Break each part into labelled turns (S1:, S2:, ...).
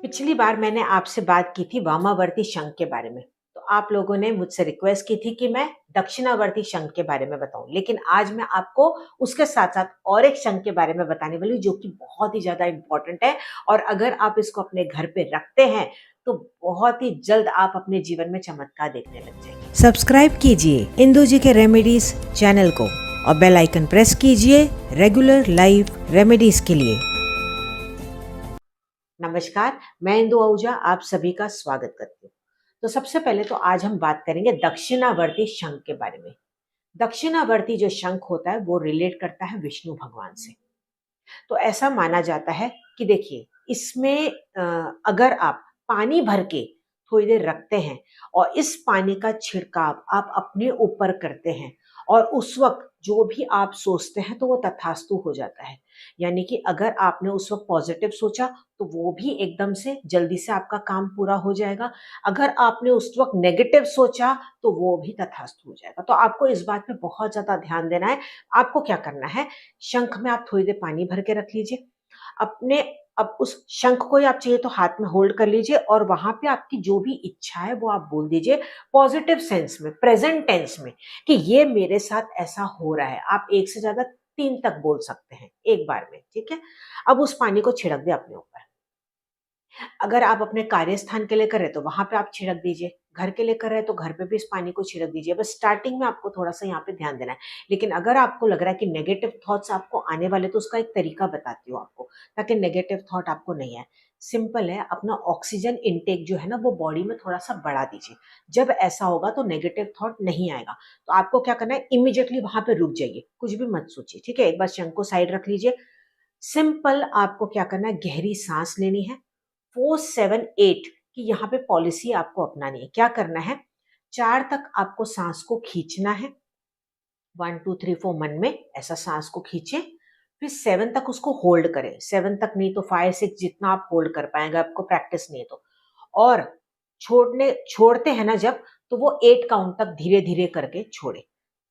S1: पिछली बार मैंने आपसे बात की थी वामावर्ती शंख के बारे में। तो आप लोगों ने मुझसे रिक्वेस्ट की थी कि मैं दक्षिणावर्ती शंख के बारे में बताऊं, लेकिन आज मैं आपको उसके साथ-साथ और एक शंख के बारे में बताने वाली हूँ जो कि बहुत ही ज़्यादा इम्पोर्टेंट है। और अगर आप इसको अपने घर पे रखते हैं, तो बहुत ही जल्द आप अपने जीवन में चमत्कार देखने लग जाएँगे। सब्सक्राइब कीजिए इंदु जी के रेमेडीज़ चैनल को और बेल आइकन प्रेस कीजिए रेगुलर लाइव रेमेडीज़ के लिए। नमस्कार, मैं इंदु आहूजा आप सभी का स्वागत करती हूँ। तो सबसे पहले तो आज हम बात करेंगे दक्षिणावर्ती शंख के बारे में। दक्षिणावर्ती जो शंख होता है वो रिलेट करता है विष्णु भगवान से। तो ऐसा माना जाता है कि देखिए इसमें अगर आप पानी भर के थोड़ी देर रखते हैं और इस पानी का छिड़काव आप अपने ऊपर करते हैं और उस वक्त जो भी आप सोचते हैं तो वो तथास्तु हो जाता है। यानी कि अगर आपने उस वक्त पॉजिटिव सोचा तो वो भी एकदम से जल्दी से आपका काम पूरा हो जाएगा। अगर आपने उस वक्त नेगेटिव सोचा तो वो भी तथास्तु हो जाएगा। तो आपको इस बात पे बहुत ज्यादा ध्यान देना है। आपको क्या करना है, शंख में आप थोड़ी देर पानी भर के रख लीजिए। अपने अब उस शंख को ही आप चाहिए तो हाथ में होल्ड कर लीजिए और वहां पे आपकी जो भी इच्छा है वो आप बोल दीजिए पॉजिटिव सेंस में, प्रेजेंट टेंस में, कि ये मेरे साथ ऐसा हो रहा है। आप एक से ज्यादा 3 तक बोल सकते हैं एक बार में, ठीक है। अब उस पानी को छिड़क दे अपने ऊपर। अगर आप अपने कार्यस्थान के लिए कर रहे हैं तो वहां पे आप छिड़क दीजिए, घर के लिए कर रहे हैं तो घर पे भी इस पानी को छिड़क दीजिए। बस स्टार्टिंग में आपको थोड़ा सा यहाँ पे ध्यान देना है। लेकिन अगर आपको लग रहा है कि नेगेटिव थॉट्स आपको आने वाले, तो उसका एक तरीका बताती हूँ आपको, ताकि नेगेटिव थॉट आपको नहीं आए। सिंपल है, अपना ऑक्सीजन इनटेक जो है ना वो बॉडी में थोड़ा सा बढ़ा दीजिए। जब ऐसा होगा तो नेगेटिव थॉट नहीं आएगा। तो आपको क्या करना है, इमीडिएटली वहां पे रुक जाइए, कुछ भी मत सोचिए, ठीक है। एक बार शंख को साइड रख लीजिए। सिंपल आपको क्या करना है, गहरी सांस लेनी है। 4-7-8 की यहाँ पे पॉलिसी आपको अपनानी है। क्या करना है, 4 तक आपको सांस को खींचना है। 1 2 3 4 मन में ऐसा सांस को खींचे। फिर 7 तक उसको होल्ड करें। 7 तक नहीं तो 5 6 जितना आप होल्ड कर पाएंगे, आपको प्रैक्टिस नहीं है तो। और छोड़ते हैं ना जब, तो वो 8 काउंट तक धीरे धीरे करके छोड़े।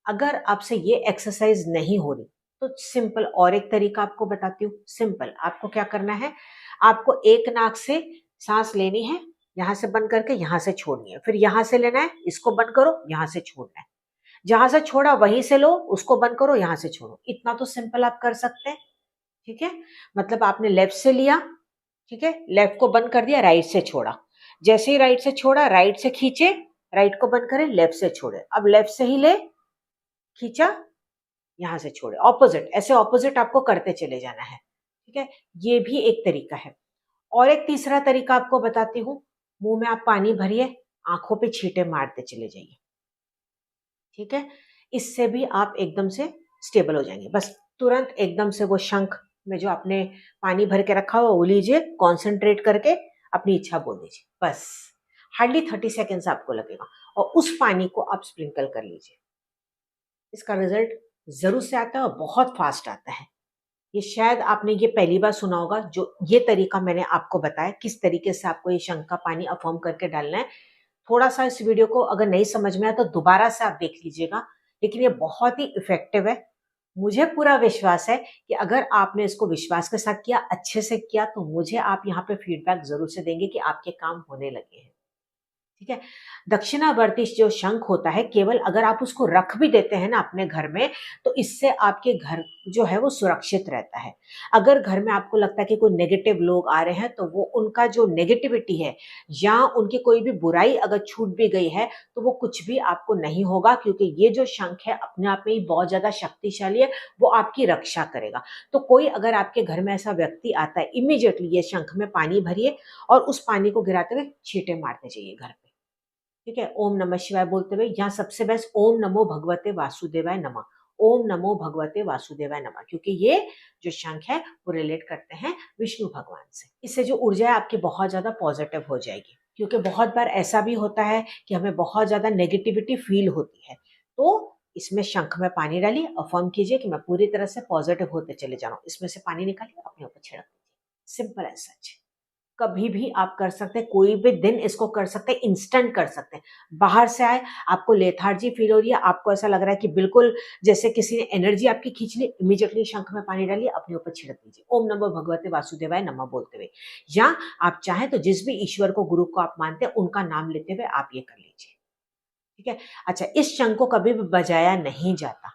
S1: अगर आपसे ये एक्सरसाइज नहीं हो रही तो सिंपल और एक तरीका आपको बताती हूँ। सिंपल आपको क्या करना है, आपको एक नाक से सांस लेनी है, यहां से बंद करके यहां से छोड़नी है। फिर यहां से लेना है, इसको बंद करो, यहां से छोड़ना है। जहां से छोड़ा वहीं से लो, उसको बंद करो, यहां से छोड़ो। इतना तो सिंपल आप कर सकते हैं, ठीक है। मतलब आपने लेफ्ट से लिया, ठीक है, लेफ्ट को बंद कर दिया, राइट से छोड़ा। जैसे ही राइट से छोड़ा, राइट से खींचे, राइट को बंद करें, लेफ्ट से छोड़े। अब लेफ्ट से ही ले, खींचा, यहां से छोड़े। ऑपोजिट, ऐसे ऑपोजिट आपको करते चले जाना है, ठीक है। ये भी एक तरीका है। और एक तीसरा तरीका आपको बताती हूँ। मुंह में आप पानी भरिए, आंखों पे छींटे मारते चले जाइए, ठीक है। इससे भी आप एकदम से स्टेबल हो जाएंगे। बस तुरंत एकदम से वो शंख में जो आपने पानी भर के रखा हुआ वो लीजिए, कॉन्सेंट्रेट करके अपनी इच्छा बोल दीजिए। बस हार्डली 30 सेकेंड्स आपको लगेगा और उस पानी को आप स्प्रिंकल कर लीजिए। इसका रिजल्ट जरूर से आता है और बहुत फास्ट आता है। ये शायद आपने ये पहली बार सुना होगा, जो ये तरीका मैंने आपको बताया किस तरीके से आपको ये शंख का पानी अफॉर्म करके डालना है। थोड़ा सा इस वीडियो को अगर नहीं समझ में आया तो दोबारा से आप देख लीजिएगा, लेकिन ये बहुत ही इफेक्टिव है। मुझे पूरा विश्वास है कि अगर आपने इसको विश्वास के साथ किया, अच्छे से किया, तो मुझे आप यहाँ पे फीडबैक जरूर से देंगे कि आपके काम होने लगे हैं, ठीक है। दक्षिणावर्ती जो शंख होता है, केवल अगर आप उसको रख भी देते हैं ना अपने घर में, तो इससे आपके घर जो है वो सुरक्षित रहता है। अगर घर में आपको लगता है कि कोई नेगेटिव लोग आ रहे हैं, तो वो उनका जो नेगेटिविटी है या उनकी कोई भी बुराई अगर छूट भी गई है, तो वो कुछ भी आपको नहीं होगा, क्योंकि ये जो शंख है अपने आप में ही बहुत ज्यादा शक्तिशाली है। वो आपकी रक्षा करेगा। तो कोई अगर आपके घर में ऐसा व्यक्ति आता है, इमीडिएटली ये शंख में पानी भरिए और उस पानी को गिराते हुए छींटे मारते जाइए घर पे, ठीक है। ओम नमः शिवाय बोलते हुए, यहाँ सबसे बेस्ट ओम नमो भगवते वासुदेवाय नमः। ओम नमो भगवते वासुदेवाय नमः, क्योंकि ये जो शंख है वो रिलेट करते हैं विष्णु भगवान से। इससे जो ऊर्जा है आपकी बहुत ज्यादा पॉजिटिव हो जाएगी, क्योंकि बहुत बार ऐसा भी होता है कि हमें बहुत ज्यादा नेगेटिविटी फील होती है। तो इसमें शंख में पानी डालिए, अफर्म कीजिए कि मैं पूरी तरह से पॉजिटिव होते चले जा रहा हूँ। इसमें से पानी निकालिए, अपने ऊपर छिड़क दीजिए। Simple as such. कभी भी आप कर सकते हैं, कोई भी दिन इसको कर सकते हैं, इंस्टेंट कर सकते हैं। बाहर से आए, आपको लेथार्जी फील हो रही है, आपको ऐसा लग रहा है कि बिल्कुल जैसे किसी ने एनर्जी आपकी खींच ली, इमीडिएटली शंख में पानी डालिए, अपने ऊपर छिड़क दीजिए, ओम नमो भगवते वासुदेवाय नमः बोलते हुए। या आप चाहें तो जिस भी ईश्वर को, गुरु को आप मानते हैं, उनका नाम लेते हुए आप ये कर लीजिए। ठीक है। अच्छा, इस शंख को कभी भी बजाया नहीं जाता।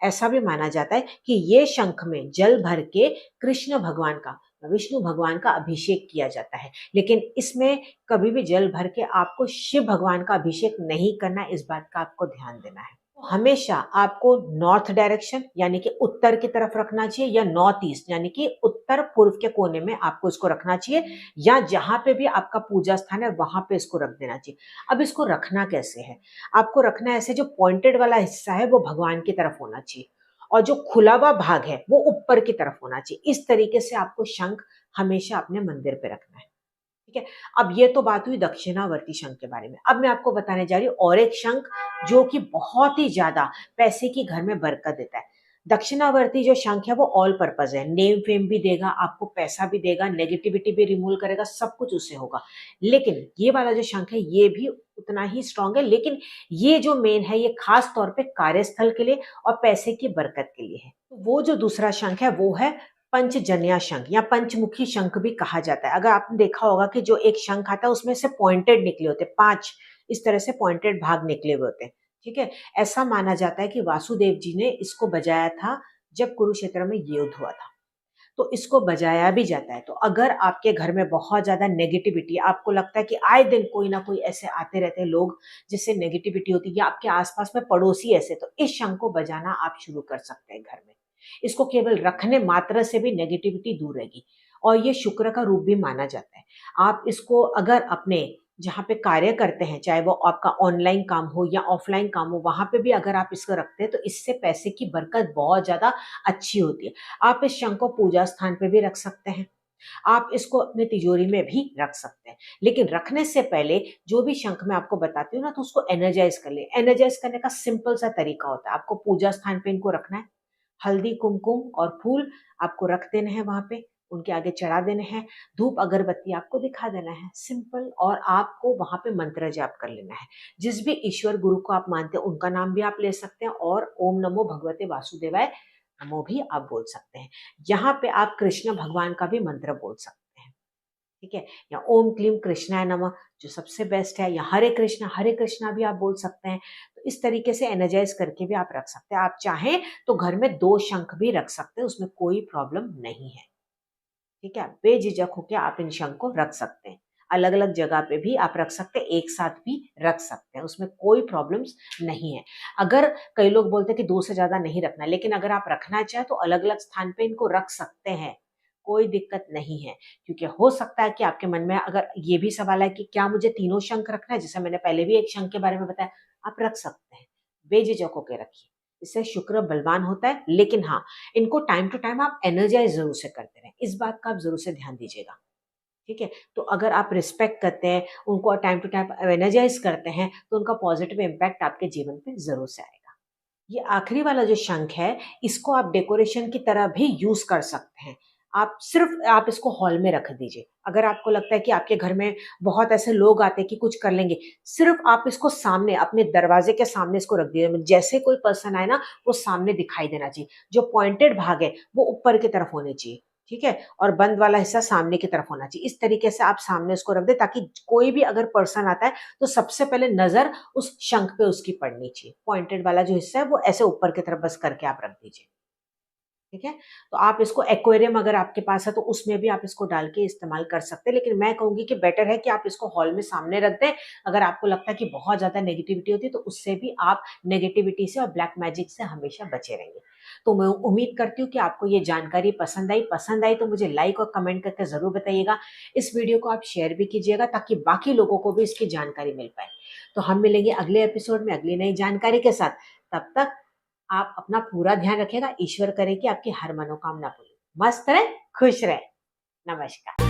S1: ऐसा भी माना जाता है कि ये शंख में जल भर के कृष्ण भगवान का, विष्णु भगवान का अभिषेक किया जाता है, लेकिन इसमें कभी भी जल भर के आपको शिव भगवान का अभिषेक नहीं करना है, इस बात का आपको ध्यान देना है। हमेशा आपको नॉर्थ डायरेक्शन यानी कि उत्तर की तरफ रखना चाहिए, या नॉर्थ ईस्ट यानी कि उत्तर पूर्व के कोने में आपको इसको रखना चाहिए, या जहां पे भी आपका पूजा स्थान है वहां पे इसको रख देना चाहिए। अब इसको रखना कैसे है? आपको रखना ऐसे, जो पॉइंटेड वाला हिस्सा है वो भगवान की तरफ होना चाहिए, और जो खुला हुआ भाग है वो ऊपर की तरफ होना चाहिए। इस तरीके से आपको शंख हमेशा अपने मंदिर पे रखना है। ठीक है। अब ये तो बात हुई दक्षिणावर्ती शंख के बारे में। अब मैं आपको बताने जा रही हूँ और एक शंख जो कि बहुत ही ज्यादा पैसे की घर में बरकत देता है। दक्षिणावर्ती जो शंख है वो ऑल पर्पज है, नेम फेम भी देगा, आपको पैसा भी देगा, नेगेटिविटी भी रिमूव करेगा, सब कुछ उससे होगा। लेकिन ये वाला जो शंख है ये भी उतना ही स्ट्रांग है, लेकिन ये जो मेन है ये खास तौर पे कार्यस्थल के लिए और पैसे की बरकत के लिए है। तो वो जो दूसरा शंख है वो है पंचजन्या शंख, या पंचमुखी शंख भी कहा जाता है। अगर आपने देखा होगा कि जो एक शंख आता है उसमें से पॉइंटेड निकले होते हैं, 5 इस तरह से पॉइंटेड भाग निकले हुए होते हैं। ठीक है। ऐसा माना जाता है कि वासुदेव जी ने इसको बजाया था जब कुरुक्षेत्र में युद्ध हुआ था, तो इसको बजाया भी जाता है। तो अगर आपके घर में बहुत ज्यादा नेगेटिविटी, आपको लगता है कि आए दिन कोई ना कोई ऐसे आते रहते हैं लोग जिससे नेगेटिविटी होती है, या आपके आसपास में पड़ोसी ऐसे, तो इस शंख को बजाना आप शुरू कर सकते हैं घर में। इसको केवल रखने मात्र से भी नेगेटिविटी दूर रहेगी, और ये शुक्र का रूप भी माना जाता है। आप इसको अगर अपने जहाँ पे कार्य करते हैं, चाहे वो आपका ऑनलाइन काम हो या ऑफलाइन काम हो, वहां पे भी अगर आप इसको रखते हैं तो इससे पैसे की बरकत बहुत ज्यादा अच्छी होती है। आप इस शंख को पूजा स्थान पे भी रख सकते हैं, आप इसको अपने तिजोरी में भी रख सकते हैं, लेकिन रखने से पहले जो भी शंख मैं आपको बताती हूँ ना, तो उसको एनर्जाइज कर ले। एनर्जाइज करने का सिंपल सा तरीका होता है, आपको पूजा स्थान पे इनको रखना है, हल्दी कुमकुम और फूल आपको रख देने हैं वहां पे, उनके आगे चढ़ा देने हैं, धूप अगरबत्ती आपको दिखा देना है, सिंपल। और आपको वहां पे मंत्र जाप कर लेना है। जिस भी ईश्वर गुरु को आप मानते हैं उनका नाम भी आप ले सकते हैं, और ओम नमो भगवते वासुदेवाय नमो भी आप बोल सकते हैं। यहाँ पे आप कृष्ण भगवान का भी मंत्र बोल सकते हैं। ठीक है। या ओम क्लीम कृष्णाय नमः जो सबसे बेस्ट है, या हरे कृष्णा भी आप बोल सकते हैं। तो इस तरीके से एनर्जाइज करके भी आप रख सकते हैं। आप चाहें तो घर में 2 शंख भी रख सकते हैं, उसमें कोई प्रॉब्लम नहीं है। ठीक है। बेझिझक होकर आप इन शंख को रख सकते हैं, अलग अलग जगह पे भी आप रख सकते हैं, एक साथ भी रख सकते हैं, उसमें कोई प्रॉब्लम्स नहीं है। अगर कई लोग बोलते हैं कि 2 से ज्यादा नहीं रखना, लेकिन अगर आप रखना चाहें तो अलग अलग स्थान पे इनको रख सकते हैं, कोई दिक्कत नहीं है। क्योंकि हो सकता है कि आपके मन में अगर ये भी सवाल है कि क्या मुझे तीनों शंख रखना है, जैसे मैंने पहले भी एक शंख के बारे में बताया, आप रख सकते हैं, बेझिझक होकर रखिए, इससे शुक्र बलवान होता है। लेकिन हाँ, इनको टाइम टू टाइम आप एनर्जाइज जरूर से करते रहें, इस बात का आप जरूर से ध्यान दीजिएगा। ठीक है। तो अगर आप रिस्पेक्ट करते हैं उनको और टाइम टू टाइम एनर्जाइज करते हैं, तो उनका पॉजिटिव इम्पैक्ट आपके जीवन पे जरूर से आएगा। ये आखिरी वाला जो शंख है, इसको आप डेकोरेशन की तरह भी यूज कर सकते हैं। आप इसको हॉल में रख दीजिए। अगर आपको लगता है कि आपके घर में बहुत ऐसे लोग आते हैं कि कुछ कर लेंगे, सिर्फ आप इसको सामने अपने दरवाजे के सामने इसको रख दीजिए। जैसे कोई पर्सन आए ना, वो सामने दिखाई देना चाहिए। जो पॉइंटेड भाग है वो ऊपर की तरफ होने चाहिए। ठीक है। और बंद वाला हिस्सा सामने की तरफ होना चाहिए। इस तरीके से आप सामने उसको रख दे, ताकि कोई भी अगर पर्सन आता है तो सबसे पहले नजर उस शंख पे उसकी पड़नी चाहिए। पॉइंटेड वाला जो हिस्सा है वो ऐसे ऊपर की तरफ बस करके आप रख दीजिए। ठीक है। तो आप इसको एक्वेरियम अगर आपके पास है तो उसमें भी आप इसको डाल के इस्तेमाल कर सकते हैं, लेकिन मैं कहूंगी कि बेटर है कि आप इसको हॉल में सामने रख दें। अगर आपको लगता है कि बहुत ज्यादा नेगेटिविटी होती है तो उससे भी आप नेगेटिविटी से और ब्लैक मैजिक से हमेशा बचे रहेंगे। तो मैं उम्मीद करती हूँ कि आपको ये जानकारी पसंद आई तो मुझे लाइक और कमेंट करके जरूर बताइएगा। इस वीडियो को आप शेयर भी कीजिएगा ताकि बाकी लोगों को भी इसकी जानकारी मिल पाए। तो हम मिलेंगे अगले एपिसोड में अगली नई जानकारी के साथ। तब तक आप अपना पूरा ध्यान रखिएगा। ईश्वर करे कि आपकी हर मनोकामना पूरी। मस्त रहे, खुश रहे। नमस्कार।